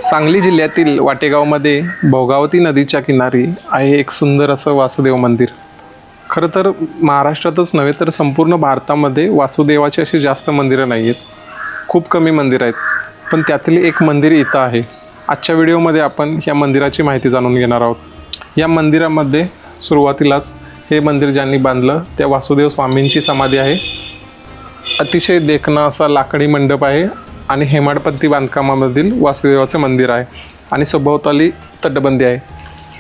सांगली जिल्ह्यातील वाटेगावमध्ये भोगावती नदीच्या किनारी आहे एक सुंदर असं वासुदेव मंदिर. खरं तर महाराष्ट्रातच नव्हे तर संपूर्ण भारतामध्ये वासुदेवाची अशी जास्त मंदिरं नाही आहेत, खूप कमी मंदिरं आहेत. पण त्यातील एक मंदिर इथं आहे. आजच्या व्हिडिओमध्ये आपण या मंदिराची माहिती जाणून घेणार आहोत. या मंदिरामध्ये सुरुवातीलाच हे मंदिर ज्यांनी बांधलं त्या वासुदेव स्वामींची समाधी आहे. अतिशय देखणा असा लाकडी मंडप आहे आणि हेमाडपंथी बांधकामामधील वासुदेवाचे मंदिर आहे आणि सभोवताली तटबंदी आहे.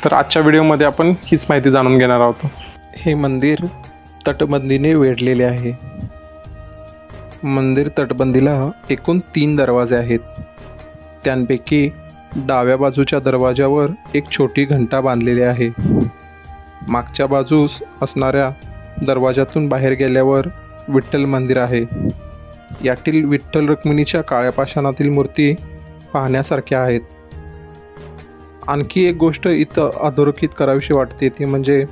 तर आजच्या व्हिडिओमध्ये आपण हीच माहिती जाणून घेणार आहोत. हे मंदिर तटबंदीने वेढलेले आहे. मंदिर तटबंदीला एकूण 3 दरवाजे आहेत. त्यांपैकी डाव्या बाजूच्या दरवाजावर एक छोटी घंटा बांधलेली आहे. मागच्या बाजूस असणाऱ्या दरवाजातून बाहेर गेल्यावर विठ्ठल मंदिर आहे. यातील विठ्ठल रुक्मिणीच्या काळ्या पाषाणातील मूर्ती पाहण्यासारख्या आहेत. आणखी एक गोष्ट इथं अधोरेखित करावीशी वाटते ती म्हणजे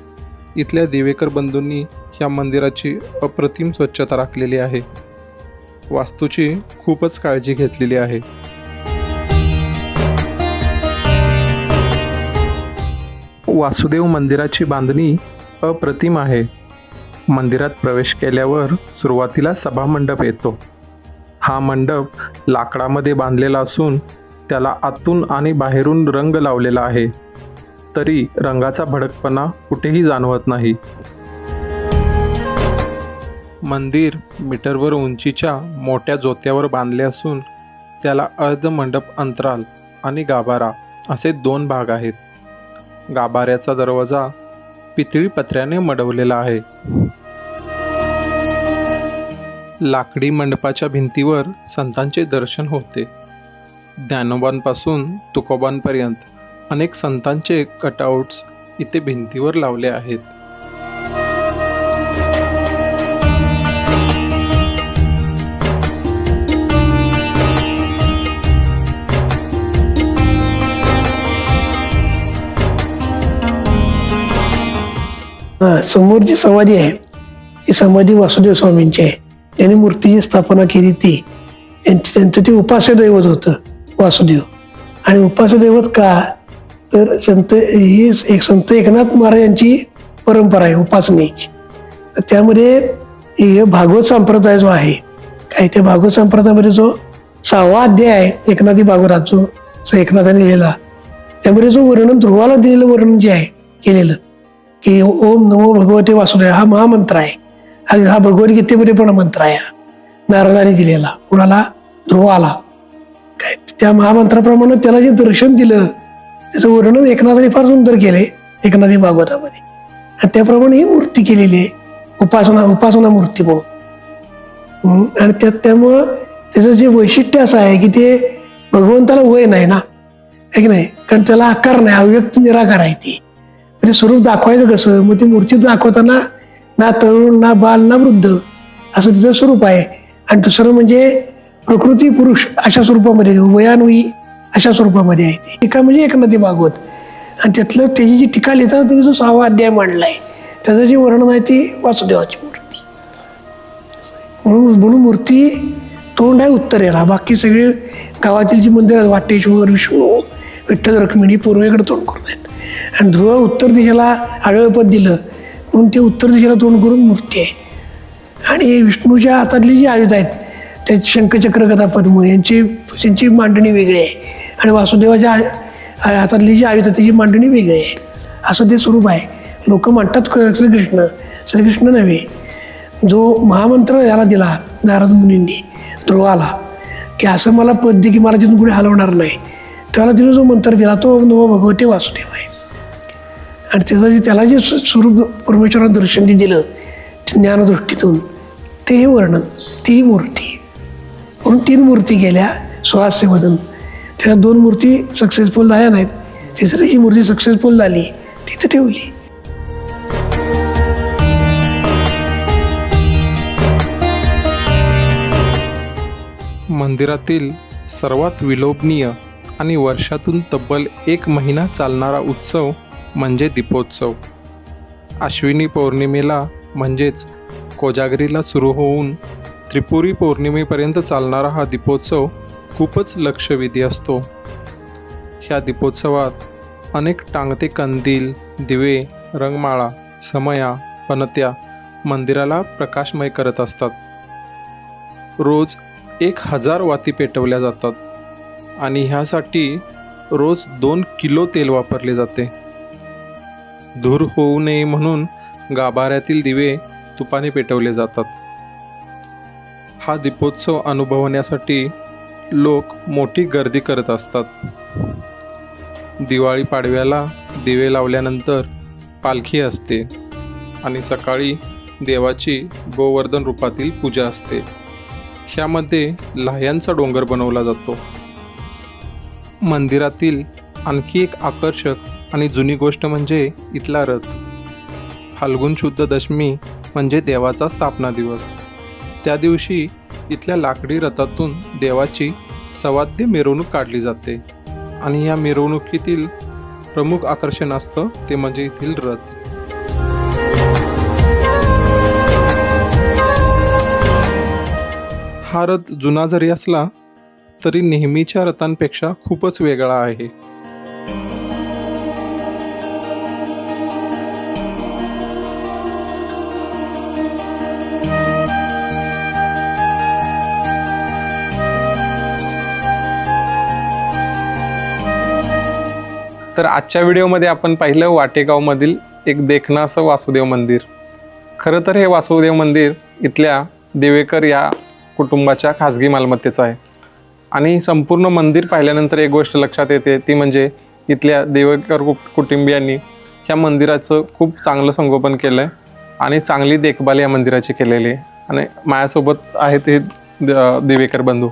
इथल्या दिवेकर बंधूंनी ह्या मंदिराची अप्रतिम स्वच्छता राखलेली आहे. वास्तूची खूपच काळजी घेतलेली आहे. वासुदेव मंदिराची बांधणी अप्रतिम आहे. मंदिरात प्रवेश केल्यावर सुरुवातीला सभामंडप येतो. हा मंडप लाकडामध्ये बांधलेला असून त्याला आतून आणि बाहेरून रंग लावलेला आहे, तरी रंगाचा भडकपणा कुठेही जाणवत नाही. मंदिर मीटरवर उंचीच्या मोठ्या जोत्यावर बांधले असून त्याला अर्धमंडप अंतराल आणि गाभारा असे 2 भाग आहेत. गाभाऱ्याचा दरवाजा पितळी पत्र्याने मडवलेला आहे. लाकडी मंडपाच्या भिंतीवर संतांचे दर्शन होते. ज्ञानोबांपासून तुकोबांपर्यंत अनेक संतांचे कटआउट्स इथे भिंतीवर लावले आहेत. समोर जी समाधी आहे ती समाधी वासुदेव स्वामींची आहे. त्यांनी मूर्तीची स्थापना केली ती त्यांचं ते उपास्य दैवत होतं वासुदेव. आणि उपास्य दैवत का तर ही एक संत एकनाथ महाराज यांची परंपरा आहे उपासनेची. तर त्यामध्ये हे भागवत संप्रदाय जो आहे काय त्या भागवत संप्रदायामध्ये जो 6वा अध्याय आहे एकनाथी भागवतात जो एकनाथाने लिहिला त्यामध्ये जो वर्णन ध्रुवाला दिलेलं वर्णन जे आहे केलेलं की ओम नमो भगवते वासुदेव हा महामंत्र आहे. हा भगवद्गीतेमध्ये पण मंत्र आहे. नारदाने दिलेला कुणाला ध्रुवाला काय त्या महामंत्राप्रमाणे त्याला जे दर्शन दिलं त्याचं वर्णन एकनाथाने फार सुंदर केलंय एकनाथी भागवतामध्ये. आणि त्याप्रमाणे ही मूर्ती केलेली आहे उपासना मूर्ती म्हणून. आणि त्यामुळं त्याचं जे वैशिष्ट्य असं आहे की ते भगवंताला वय नाही ना आहे की नाही, कारण त्याला आकार नाही, अव्यक्त निराकार आहे ती. म्हणजे स्वरूप दाखवायचं कसं मग ती मूर्ती दाखवताना ना तरुण ना बाल ना वृद्ध असं तिचं स्वरूप आहे. आणि दुसरं म्हणजे प्रकृती पुरुष अशा स्वरूपामध्ये वयान्वयी अशा स्वरूपामध्ये आहे ती टीका म्हणजे एकनाथी भागवत. आणि त्यातलं त्याची जी टीका लिहिताना त्यांनी जो 6वा अध्याय मांडलाय त्याचं जे वर्णन आहे ती वासुदेवाची मूर्ती म्हणून मूर्ती तोंड आहे उत्तरेला. बाकी सगळे गावातील जी मंदिर आहेत वाटेश्वर विष्णू विठ्ठल रुक्मिणी पूर्वेकडे तोंड करून आहेत. आणि ध्रुव उत्तर दिशेला आढळपद दिलं म्हणून ते उत्तर दिशेला तोंड करून मूर्ती आहे. आणि विष्णूच्या हातातली जी आयुध आहेत त्या शंखचक्र गदा पद्म त्यांची मांडणी वेगळी आहे. आणि वासुदेवाच्या हातातली जी आयुध त्याची मांडणी वेगळी आहे. असं ते स्वरूप आहे. लोक म्हणतात श्रीकृष्ण नव्हे, जो महामंत्र याला दिला नारद मुनींनी ध्रुवाला की असं मला पद दे की मला तिथून कुणी हलवणार नाही, त्याला तिने जो मंत्र दिला तो नमो भगवते वासुदेव आहे. आणि त्याला जे स्वरूप परमेश्वरानं दर्शन दिलं ज्ञानदृष्टीतून ते हे वर्णन ती मूर्ती म्हणून 3 मूर्ती गेल्या सुहास्यमधून. त्याला 2 मूर्ती सक्सेसफुल झाल्या नाहीत. तिसरी जी मूर्ती सक्सेसफुल झाली तिथे ठेवली. मंदिरातील सर्वात विलोभनीय आणि वर्षातून तब्बल 1 महिना चालणारा उत्सव म्हणजे दीपोत्सव. अश्विनी पौर्णिमेला म्हणजेच कोजागरीला सुरू होऊन त्रिपुरी पौर्णिमेपर्यंत चालणारा हा दीपोत्सव खूपच लक्षवेधी असतो. ह्या दीपोत्सवात अनेक टांगते कंदील, दिवे, रंगमाळा, समया, पणत्या मंदिराला प्रकाशमय करत असतात. रोज 1000 वाती पेटवल्या जातात आणि ह्यासाठी रोज 2 किलो तेल वापरले जाते. धूर होऊ नये म्हणून गाभाऱ्यातील दिवे तुपाने पेटवले जातात. हा दीपोत्सव अनुभवण्यासाठी लोक मोठी गर्दी करत असतात. दिवाळी पाडव्याला दिवे लावल्यानंतर पालखी असते आणि सकाळी देवाची गोवर्धन रूपातील पूजा असते. ह्यामध्ये लाह्यांचा डोंगर बनवला जातो. मंदिरातील आणखी एक आकर्षक आणि जुनी गोष्ट म्हणजे इथला रथ. फाल्गुन शुद्ध दशमी म्हणजे देवाचा स्थापना दिवस. त्या दिवशी इथल्या लाकडी रथातून देवाची सवाद्य मिरवणूक काढली जाते आणि या मिरवणुकीतील प्रमुख आकर्षण असतं ते म्हणजे येथील रथ. हा रथ जुना जरी असला तरी नेहमीच्या रथांपेक्षा खूपच वेगळा आहे. तर आजच्या व्हिडिओमध्ये आपण पाहिलं वाटेगावमधील एक देखणं असं वासुदेव मंदिर. खरं तर हे वासुदेव मंदिर इथल्या देवेकर या कुटुंबाच्या खाजगी मालमत्तेचं आहे आणि संपूर्ण मंदिर पाहिल्यानंतर एक गोष्ट लक्षात येते ती म्हणजे इथल्या देवेकर कुटुंबियांनी ह्या मंदिराचं खूप चांगलं संगोपन केलं आहे आणि चांगली देखभाल या मंदिराची केलेली आहे. आणि माझ्यासोबत आहेत हे देवेकर बंधू.